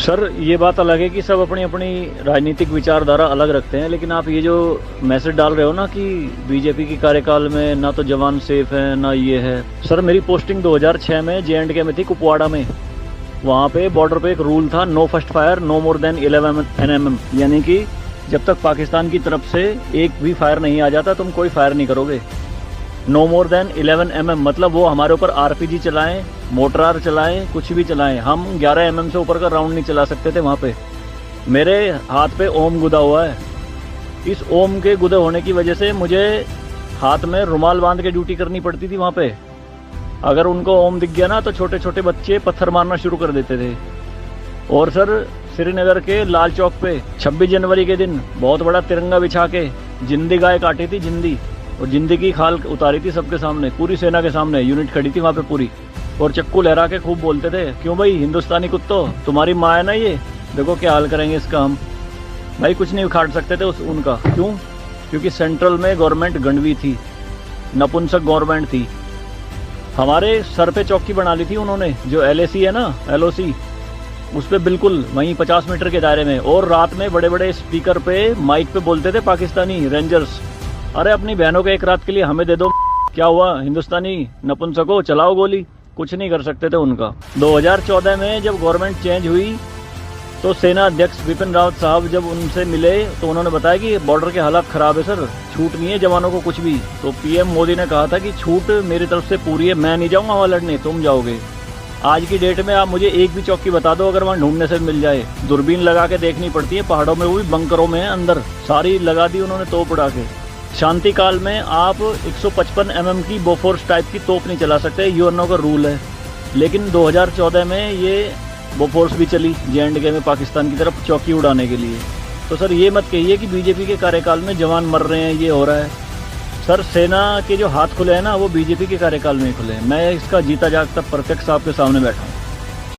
Sir ये बात अलग है कि सब अपनी अपनी राजनीतिक विचारधारा अलग रखते हैं, लेकिन आप ये जो मैसेज डाल रहे हो ना कि बीजेपी की कार्यकाल में ना तो जवान सेफ है ना ये है। सर मेरी पोस्टिंग 2006 में JNK में थी, कुपवाड़ा में। वहाँ पे बॉर्डर पे एक रूल था, no first fire no more than 11 NM, यानी कि जब तक पाकिस्तान की तरफ से एक भी फायर नहीं आ जाता तुम कोई फायर नहीं करोगे। नो मोर देन 11 mm मतलब वो हमारे ऊपर RPG चलाएं, मोटरार चलाएं, कुछ भी चलाएं, हम 11 mm से ऊपर का राउंड नहीं चला सकते थे वहाँ पे। मेरे हाथ पे ओम गुदा हुआ है। इस ओम के गुदे होने की वजह से मुझे हाथ में रुमाल बांध के ड्यूटी करनी पड़ती थी वहाँ पे। अगर उनको ओम दिख गया ना तो छोटे छोटे बच्चे पत्थर मारना शुरू कर देते थे। और सर श्रीनगर के लाल चौक पे 26 जनवरी के दिन बहुत बड़ा तिरंगा बिछा के जिंदी गाय काटी थी, जिंदी, और जिंदी की खाल उतारी थी सबके सामने, पूरी सेना के सामने यूनिट खड़ी थी वहाँ पे पूरी, और चक्कू लहरा के खूब बोलते थे, क्यों भाई हिंदुस्तानी कुत्तों, तुम्हारी माँ है ना ये, देखो क्या हाल करेंगे इसका हम। भाई कुछ नहीं उखाड़ सकते थे उनका। क्यों? क्योंकि सेंट्रल में गवर्नमेंट गंडवी थी, नपुंसक गवर्नमेंट थी। हमारे सर पे चौकी बना ली थी उन्होंने, जो LAC है ना, LOC, उस पर बिल्कुल वहीं 50 मीटर के दायरे में। और रात में बड़े बड़े स्पीकर पे माइक पे बोलते थे पाकिस्तानी रेंजर्स, अरे अपनी बहनों के एक रात के लिए हमें दे दो, क्या हुआ हिंदुस्तानी नपुंसको, चलाओ गोली। कुछ नहीं कर सकते थे उनका। 2014 में जब गवर्नमेंट चेंज हुई तो सेना अध्यक्ष बिपिन रावत साहब जब उनसे मिले तो उन्होंने बताया कि बॉर्डर के हालात खराब है सर, छूट नहीं है जवानों को कुछ भी। तो PM मोदी ने कहा था कि छूट मेरी तरफ से पूरी है, मैं नहीं जाऊंगा वहाँ लड़ने, तुम जाओगे। आज की डेट में आप मुझे एक भी चौकी बता दो अगर वहाँ ढूंढने से मिल जाए। दूरबीन लगा के देखनी पड़ती है पहाड़ों में, वो भी बंकरों में है अंदर, सारी लगा दी उन्होंने तोप उड़ा के। शांति काल में आप 155 mm की बोफोर्स टाइप की तोप नहीं चला सकते, UN का रूल है। लेकिन 2014 में ये बोफोर्स भी चली JNK में पाकिस्तान की तरफ चौकी उड़ाने के लिए। तो सर ये मत कहिए कि बीजेपी के कार्यकाल में जवान मर रहे हैं, ये हो रहा है। सर सेना के जो हाथ खुले हैं ना वो बीजेपी के कार्यकाल में ही खुले हैं। मैं इसका जीता जागता प्रत्यक्ष आपके सामने बैठा हूँ।